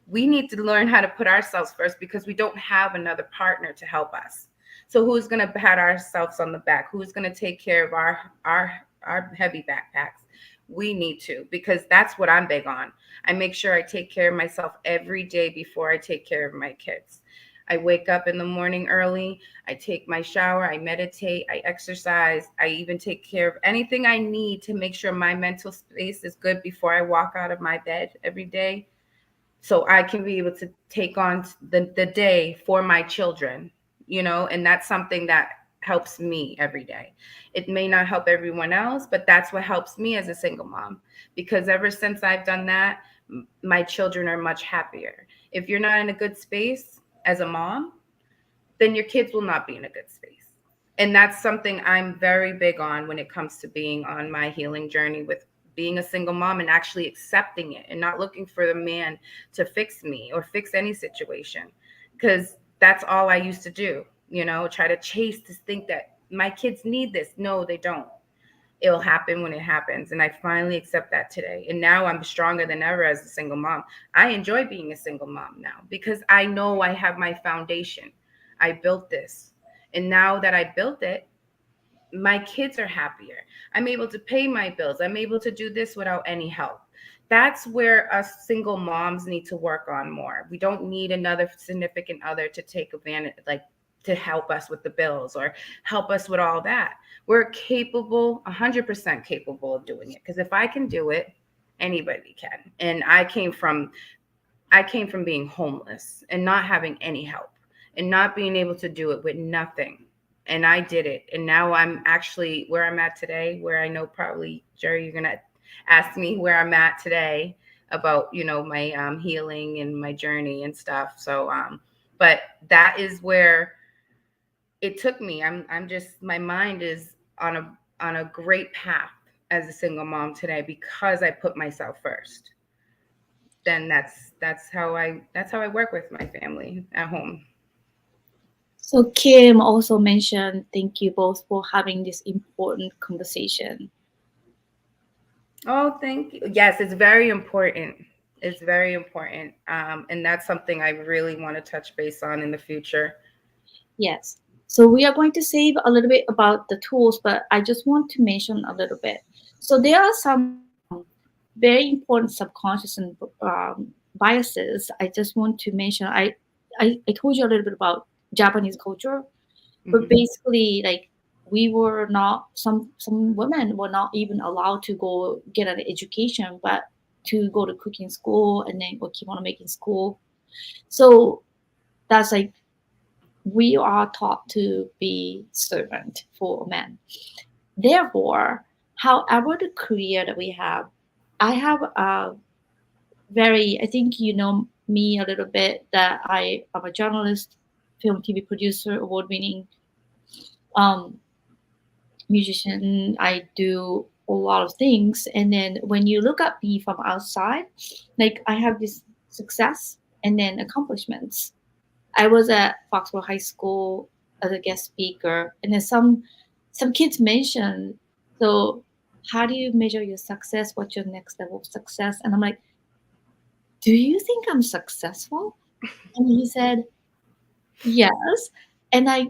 we need to learn how to put ourselves first because we don't have another partner to help us. So who's going to pat ourselves on the back? Who's going to take care of our heavy backpacks? We need to, because that's what I'm big on. I make sure I take care of myself every day before I take care of my kids. I wake up in the morning early, I take my shower, I meditate, I exercise, I even take care of anything I need to make sure my mental space is good before I walk out of my bed every day, so I can be able to take on the day for my children, and that's something that helps me every day. It may not help everyone else, but that's what helps me as a single mom, because ever since I've done that, my children are much happier. If you're not in a good space as a mom, then your kids will not be in a good space. And that's something I'm very big on when it comes to being on my healing journey with being a single mom, and actually accepting it and not looking for the man to fix me or fix any situation. Because that's all I used to do, try to chase this, think that my kids need this. No, they don't. It'll happen when it happens. And I finally accept that today. And now I'm stronger than ever as a single mom. I enjoy being a single mom now because I know I have my foundation. I built this. And now that I built it, my kids are happier. I'm able to pay my bills. I'm able to do this without any help. That's where us single moms need to work on more. We don't need another significant other to take advantage, like to help us with the bills or help us with all that. We're capable, 100% capable of doing it. Because if I can do it, anybody can. And I came from being homeless and not having any help and not being able to do it with nothing. And I did it. And now I'm actually where I'm at today, where I know probably, Jerry, you're going to ask me where I'm at today about, my healing and my journey and stuff. So, but that is where it took me. I'm just, my mind is on a great path as a single mom today because I put myself first. Then that's how I work with my family at home. So Kim also mentioned, thank you both for having this important conversation. Oh, thank you. Yes, it's very important. It's very important. And that's something I really want to touch base on in the future. Yes. So we are going to save a little bit about the tools, but I just want to mention a little bit. So there are some very important subconscious and biases. I just want to mention. I told you a little bit about Japanese culture, but Hmm. basically, like we were not, some women were not even allowed to go get an education, but to go to cooking school and then or kimono making school. So that's like we are taught to be servant for men. Therefore, however the career that we have, I have a very, I think you know me a little bit, that I am a journalist, film, TV producer, award winning um, musician. I do a lot of things. And then when you look at me from outside, like I have this success and then accomplishments. I was at Foxborough High School as a guest speaker, and then some kids mentioned, so how do you measure your success? What's your next level of success? And I'm like, do you think I'm successful? And he said, yes. And I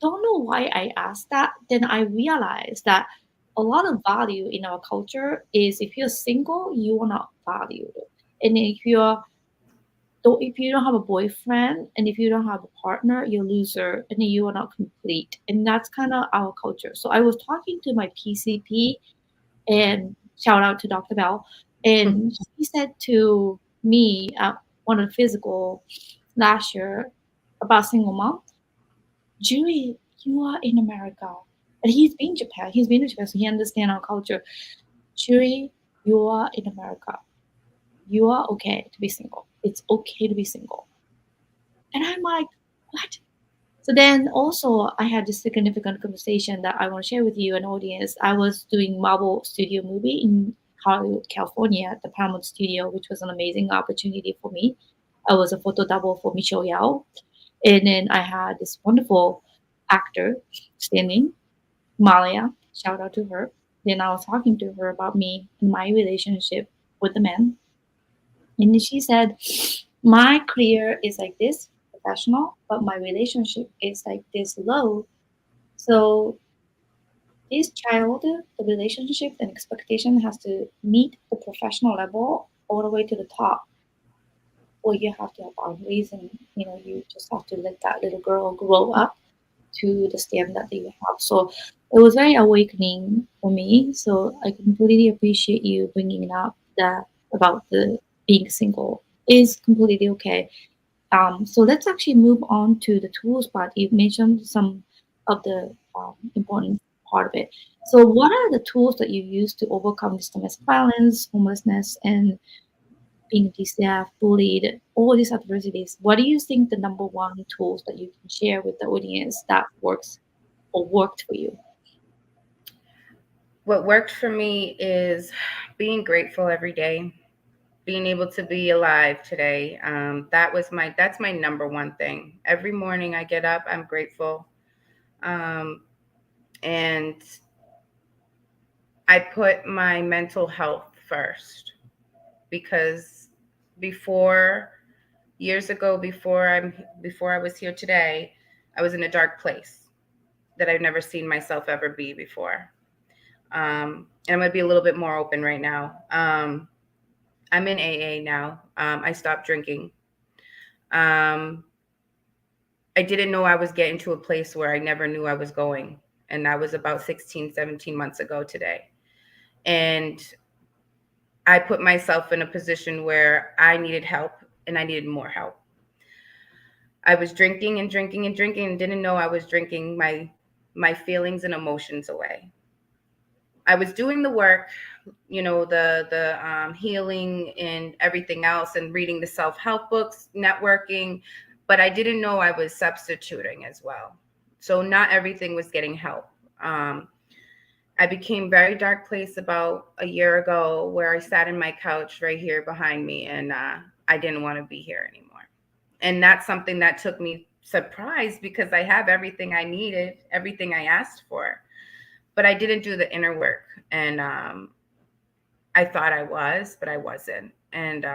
don't know why I asked that. Then I realized that a lot of value in our culture is if you're single, you are not valued. And if you don't have a boyfriend and if you don't have a partner, you're a loser and then you are not complete. And that's kind of our culture. So I was talking to my PCP, and shout out to Dr. Bell. And she said to me at one of the physical last year about single mom, Juri, you are in America. And he's been Japan. He's been to Japan, so he understands our culture. Juri, you are in America. You are okay to be single. It's okay to be single. And I'm like, what? So then also I had this significant conversation that I want to share with you, an audience. I was doing Marvel Studio movie in Hollywood, California, at the Paramount Studio, which was an amazing opportunity for me. I was a photo double for Michelle Yao. And then I had this wonderful actor standing, Malia, shout out to her. Then I was talking to her about me and my relationship with the men. And then she said, my career is like this, professional, but my relationship is like this low. So this child, the relationship and expectation has to meet the professional level all the way to the top, or you have to have boundaries, and you just have to let that little girl grow up to the standard that you have. So it was very awakening for me. So I completely appreciate you bringing up that about the being single is completely okay. So let's actually move on to the tools part. You mentioned some of the important part of it. So what are the tools that you use to overcome this domestic violence, homelessness, and being DCF, bullied, all these adversities? What do you think the number one tools that you can share with the audience that works or worked for you? What worked for me is being grateful every day, being able to be alive today. That's my number one thing. Every morning I get up, I'm grateful. Um, and I put my mental health first because before years ago, before I was here today, I was in a dark place that I've never seen myself ever be before. And I'm gonna be a little bit more open right now. I'm in AA now. I stopped drinking. Um, I didn't know I was getting to a place where I never knew I was going. And that was about 16, 17 months ago today. And I put myself in a position where I needed help and I needed more help. I was drinking and drinking and drinking and didn't know I was drinking my feelings and emotions away. I was doing the work, the healing and everything else, and reading the self-help books, networking, but I didn't know I was substituting as well. So not everything was getting help. Um, I became very dark place about a year ago where I sat in my couch right here behind me, and I didn't want to be here anymore. And that's something that took me surprised because I have everything I needed, everything I asked for, but I didn't do the inner work. And I thought I was, but I wasn't. And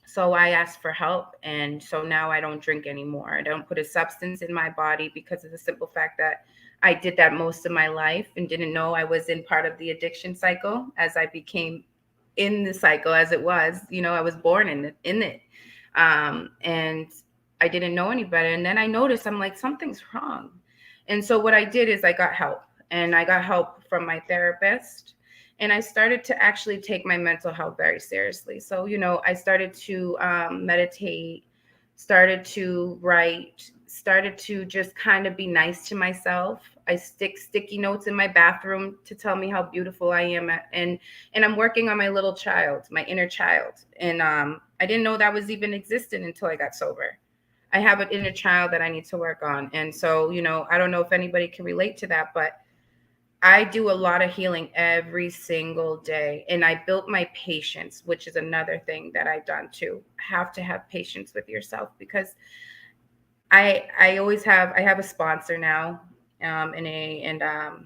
so I asked for help. And so now I don't drink anymore. I don't put a substance in my body because of the simple fact that I did that most of my life and didn't know I was in part of the addiction cycle as I became in the cycle as it was. I was born in it. And I didn't know any better. And then I noticed I'm like, something's wrong. And so what I did is I got help, and I got help from my therapist, and I started to actually take my mental health very seriously. So, I started to meditate, started to write, started to just kind of be nice to myself. I stick sticky notes in my bathroom to tell me how beautiful I am, and I'm working on my little child, my inner child. And I didn't know that was even existent until I got sober. I have an inner child that I need to work on. And so, I don't know if anybody can relate to that, but I do a lot of healing every single day. And I built my patience, which is another thing that I've done too. Have to have patience with yourself because I have a sponsor now, and I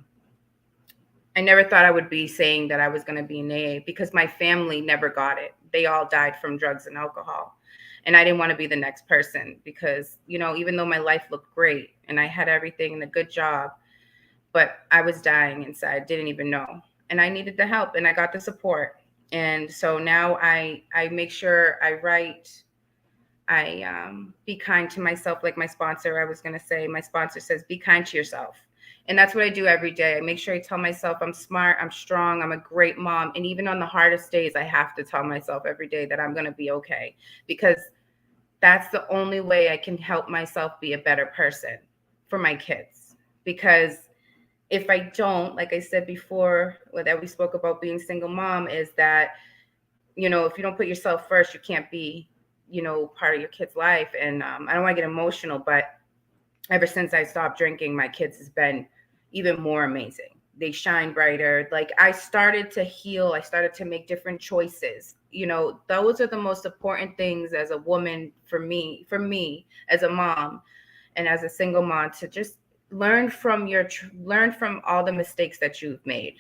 never thought I would be saying that I was going to be in AA because my family never got it. They all died from drugs and alcohol. And I didn't want to be the next person because, even though my life looked great and I had everything and a good job, but I was dying inside, didn't even know. And I needed the help, and I got the support. And so now I make sure I write, I be kind to myself. Like my sponsor, I was going to say, my sponsor says, be kind to yourself. And that's what I do every day. I make sure I tell myself I'm smart, I'm strong, I'm a great mom. And even on the hardest days, I have to tell myself every day that I'm going to be okay, because that's the only way I can help myself be a better person for my kids. Because if I don't, like I said before, that we spoke about being single mom, is that, if you don't put yourself first, you can't be, part of your kid's life. And I don't want to get emotional, but ever since I stopped drinking, my kids has been even more amazing. They shine brighter. Like I started to heal. I started to make different choices. You know, those are the most important things as a woman for me as a mom and as a single mom, to just learn from all the mistakes that you've made,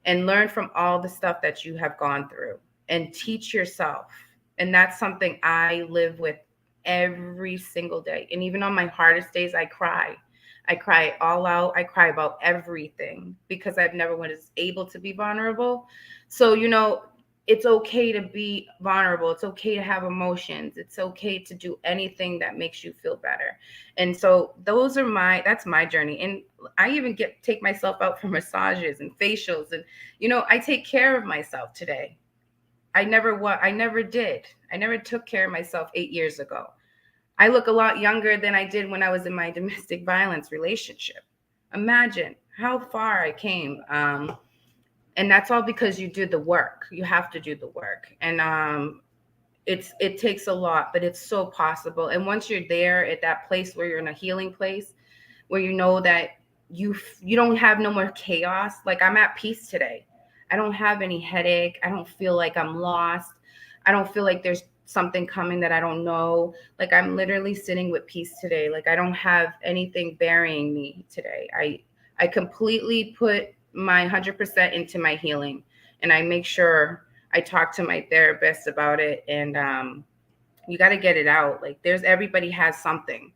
and learn from all the stuff that you have gone through, and teach yourself. And that's something I live with every single day. And even on my hardest days, I cry. I cry all out. I cry about everything because I've never was able to be vulnerable. So, you know, it's okay to be vulnerable. It's okay to have emotions. It's okay to do anything that makes you feel better. And so that's my journey. And I even take myself out for massages and facials, and you know, I take care of myself today. I never did. I never took care of myself 8 years ago. I look a lot younger than I did when I was in my domestic violence relationship. Imagine how far I came. And that's all because you did the work. You have to do the work. And it takes a lot, but it's so possible. And once you're there at that place where you're in a healing place, where you know that you don't have no more chaos. Like I'm at peace today. I don't have any headache. I don't feel like I'm lost. I don't feel like there's something coming that I don't know. Like I'm literally sitting with peace today. Like I don't have anything burying me today. I completely put my 100% into my healing, and I make sure I talk to my therapist about it. And you got to get it out. Like everybody has something,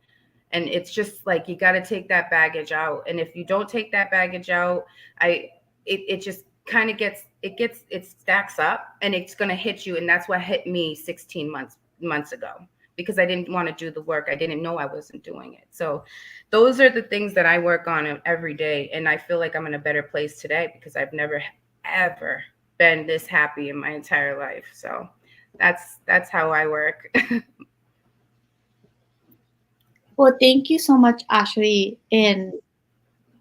and it's just like you got to take that baggage out. And if you don't take that baggage out, it just kind of it stacks up, and it's going to hit you. And that's what hit me 16 months ago, because I didn't want to do the work. I didn't know I wasn't doing it. So those are the things that I work on every day, and I feel like I'm in a better place today because I've never ever been this happy in my entire life. So that's how I work. Well, thank you so much, Ashley. And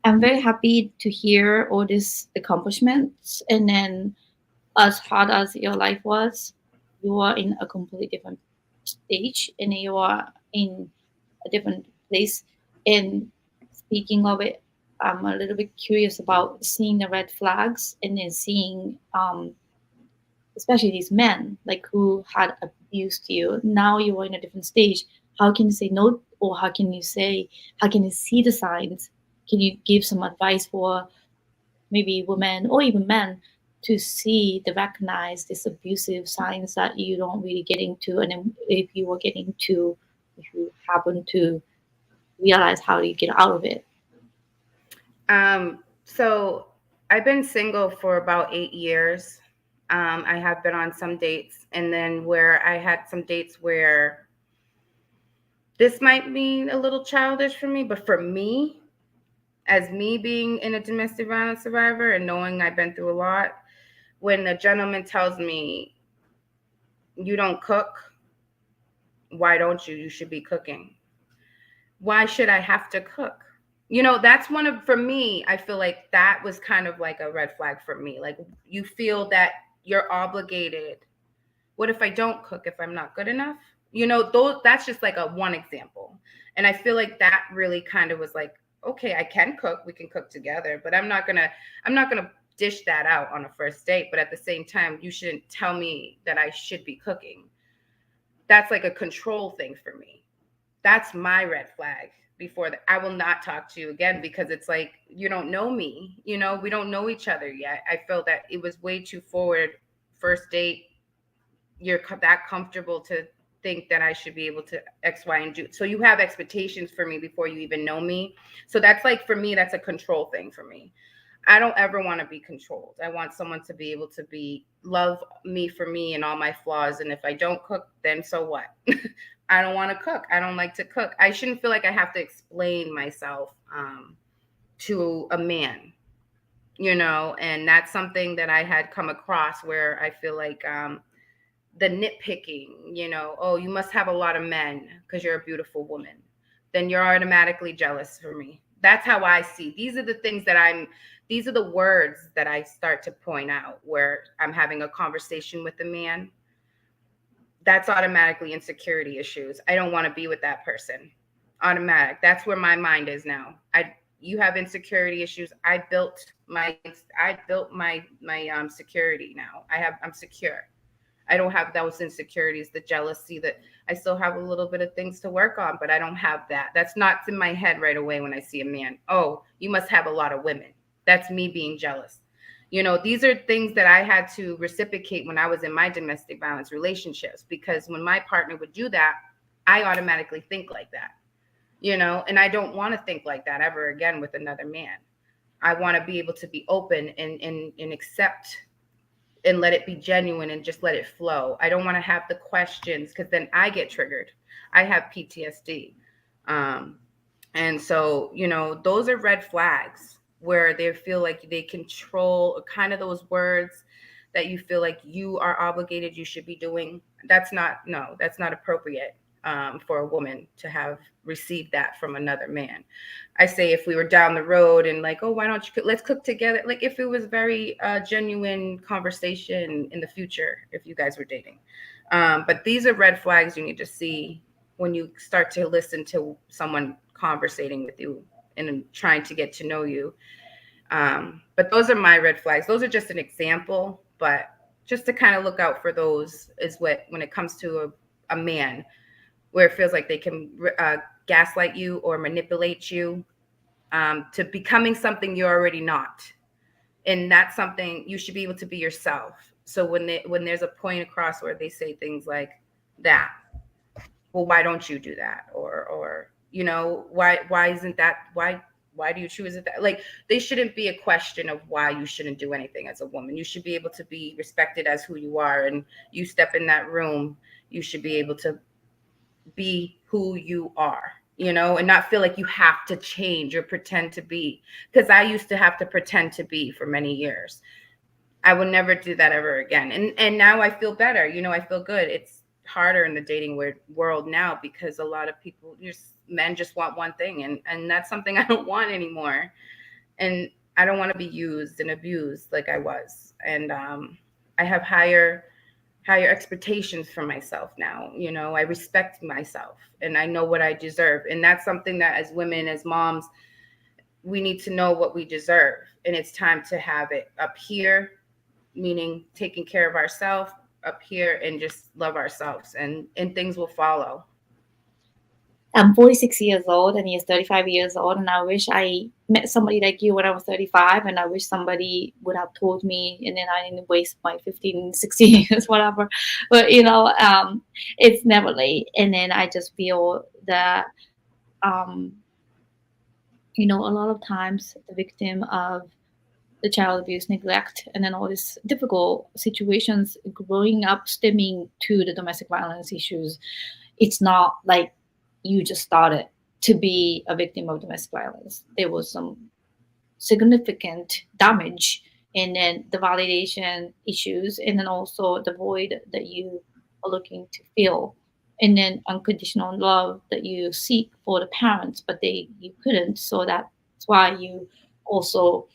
I'm very happy to hear all these accomplishments. And then, as hard as your life was, you are in a completely different stage and you are in a different place. And speaking of it, I'm a little bit curious about seeing the red flags and then seeing, especially these men like who had abused you. Now you are in a different stage. How can you say no, or how can you see the signs? Can you give some advice for maybe women or even men to see the recognize this abusive signs that you don't really get into, and then if you were getting to, if you happen to realize how you get out of it? So I've been single for about 8 years. I have been on some dates, and then where I had some dates where this might be a little childish for me, but for me, as me being in a domestic violence survivor and knowing I've been through a lot, when a gentleman tells me, you don't cook, why don't you? You should be cooking. Why should I have to cook? You know, that's for me, I feel like that was kind of like a red flag for me. Like you feel that you're obligated. What if I don't cook, if I'm not good enough? You know, that's just like a one example. And I feel like that really kind of was like, okay, I can cook, we can cook together, but I'm not gonna dish that out on a first date. But at the same time, you shouldn't tell me that I should be cooking. That's like a control thing for me. That's my red flag. Before that, I will not talk to you again, because it's like, you don't know me, you know, we don't know each other yet. I felt that it was way too forward. First date, you're that comfortable to think that I should be able to X, Y, and do. So you have expectations for me before you even know me. So that's like, for me, that's a control thing for me. I don't ever want to be controlled. I want someone to be able to love me for me and all my flaws. And if I don't cook, then so what? I don't want to cook. I don't like to cook. I shouldn't feel like I have to explain myself to a man, you know. And that's something that I had come across, where I feel like the nitpicking, you know, oh, you must have a lot of men because you're a beautiful woman. Then you're automatically jealous for me. That's how I see. These are the words that I start to point out where I'm having a conversation with a man. That's automatically insecurity issues. I don't want to be with that person. Automatic. That's where my mind is now. You have insecurity issues. I built my security now. I'm secure. I don't have those insecurities, the jealousy that I still have a little bit of things to work on, but I don't have that. That's not in my head right away when I see a man. Oh, you must have a lot of women. That's me being jealous. These are things that I had to reciprocate when I was in my domestic violence relationships, because when my partner would do that, I automatically think like that, and I don't want to think like that ever again with another man. I want to be able to be open and accept and let it be genuine and just let it flow. I don't want to have the questions, because then I get triggered. I have PTSD. Um, and so, those are red flags where they feel like they control, kind of those words that you feel like you are obligated, you should be doing. That's not, no, that's not appropriate for a woman to have received that from another man. I say if we were down the road and like, oh, why don't you let's cook together? Like if it was very genuine conversation in the future, if you guys were dating. But these are red flags you need to see when you start to listen to someone conversating with you and trying to get to know you. But those are my red flags. Those are just an example, but just to kind of look out for those is what, when it comes to a man, where it feels like they can gaslight you or manipulate you to becoming something you're already not. And that's something you should be able to be yourself. So when there's a point across where they say things like that, well, why don't you do that? Or why isn't that, why do you choose it that, like, they shouldn't be a question of why you shouldn't do anything as a woman. You should be able to be respected as who you are, and you step in that room, you should be able to be who you are, and not feel like you have to change or pretend to be. Because I used to have to pretend to be for many years. I would never do that ever again. And now I feel better. I feel good. It's harder in the dating world now, because a lot of people, men just want one thing, and that's something I don't want anymore. And I don't want to be used and abused like I was. And I have higher expectations for myself now. I respect myself and I know what I deserve. And that's something that as women, as moms, we need to know what we deserve. And it's time to have it up here, meaning taking care of ourselves up here, and just love ourselves, and things will follow. I'm 46 years old and he's 35 years old, and I wish I met somebody like you when I was 35, and I wish somebody would have told me, and then I didn't waste my 15, 16 years, whatever. But, it's never late. And then I just feel that, um, a lot of times the victim of the child abuse, neglect, and then all these difficult situations growing up stemming to the domestic violence issues, it's not like you just started to be a victim of domestic violence. There was some significant damage, and then the validation issues, and then also the void that you are looking to fill, and then unconditional love that you seek for the parents, but you couldn't. So that's why you also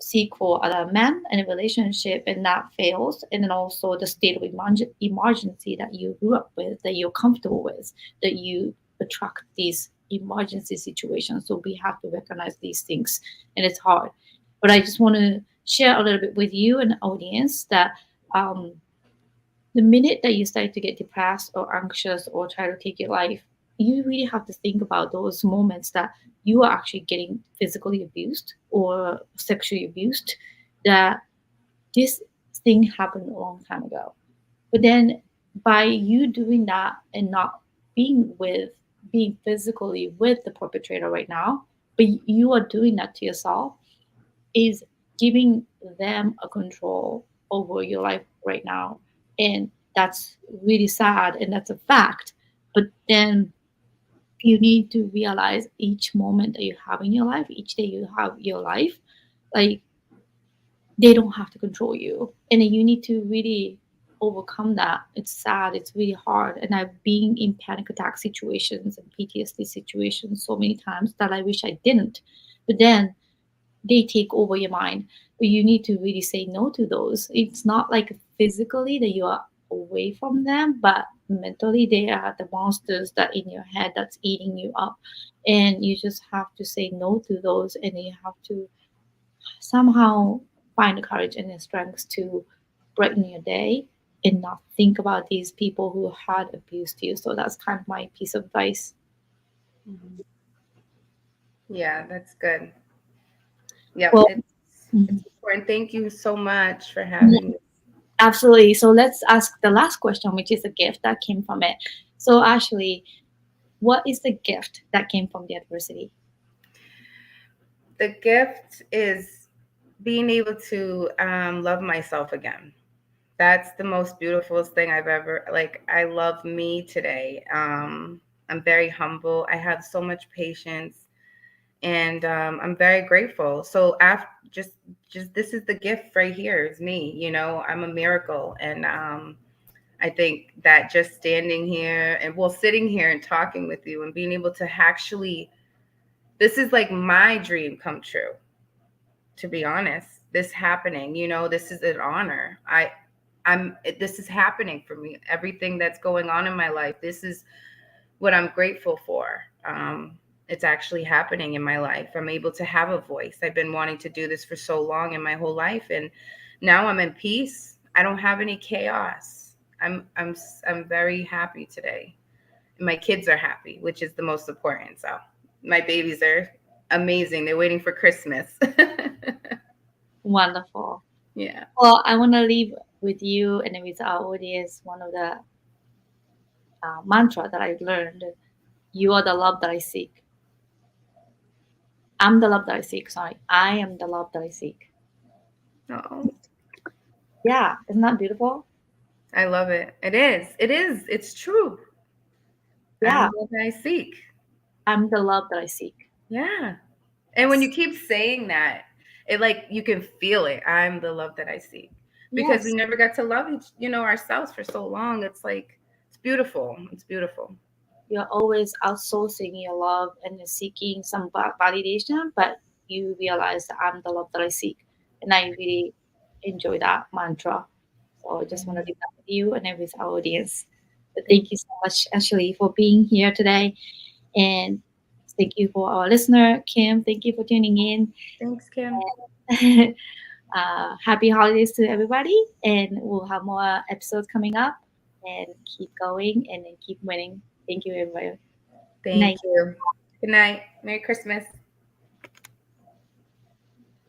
seek for other men in a relationship, and that fails. And then also the state of emergency that you grew up with, that you're comfortable with, that you attract these emergency situations. So we have to recognize these things, and it's hard. But I just want to share a little bit with you and the audience that, um, the minute that you start to get depressed or anxious or try to take your life, you really have to think about those moments that you are actually getting physically abused or sexually abused, that this thing happened a long time ago. But then by you doing that and not being physically with the perpetrator right now, but you are doing that to yourself, is giving them a control over your life right now. And that's really sad, and that's a fact. But then you need to realize each moment that you have in your life, each day you have your life, like, they don't have to control you. And then you need to really overcome that. It's sad, it's really hard. And I've been in panic attack situations and PTSD situations so many times that I wish I didn't. But then they take over your mind. But you need to really say no to those. It's not like physically that you are away from them, but mentally they are the monsters that in your head that's eating you up, and you just have to say no to those, and you have to somehow find the courage and the strength to brighten your day and not think about these people who had abused you. So that's kind of my piece of advice. Mhm. Yeah, that's good. Yep, Well, it's mhm. important. Thank you so much for Yeah, having me. absolutely. So let's ask the last question, which is a gift that came from it. So actually, what is the gift that came from the adversity? The gift is being able to love myself again. That's the most beautiful thing I've ever like. I love me today. I'm very humble. I have so much patience, and I'm very grateful. So after just this is the gift right here. Is me. You know, I'm a miracle, and I think that just standing here and well, sitting here and talking with you and being able to actually, this is like my dream come true. To be honest, this happening, you know, this is an honor. This is happening for me. Everything that's going on in my life, this is what I'm grateful for. It's actually happening in my life. I'm able to have a voice. I've been wanting to do this for so long in my whole life, and now I'm in peace. I don't have any chaos. I'm very happy today. My kids are happy, which is the most important. So my babies are amazing. They're waiting for Christmas. Wonderful. Yeah. Well, I want to leave with you and with our audience one of the mantra that I learned. You are the love that I seek. I'm the love that I seek. Sorry, I am the love that I seek. Oh, Yeah, isn't that beautiful? I love it. It is. It is. It's true. I'm Yeah, the love I seek. I'm the love that I seek. Yeah. And when you Yes, keep saying that, it like you can feel it. I'm the love that I seek. Because we yes. never got to love ourselves for so long. It's like it's beautiful. It's beautiful. You're always outsourcing your love and you're seeking some validation, but you realize that I'm the love that I seek. And I really enjoy that mantra. So I just want to Mhm. leave that with you and with our audience. But thank you so much, Ashley, for being here today. And thank you for our listener, Kim. Thank you for tuning in. Thanks, Kim. Happy holidays to everybody. And we'll have more episodes coming up. And keep going and then keep winning. Thank you, everybody. Good Thank night. you. Good night. Merry Christmas.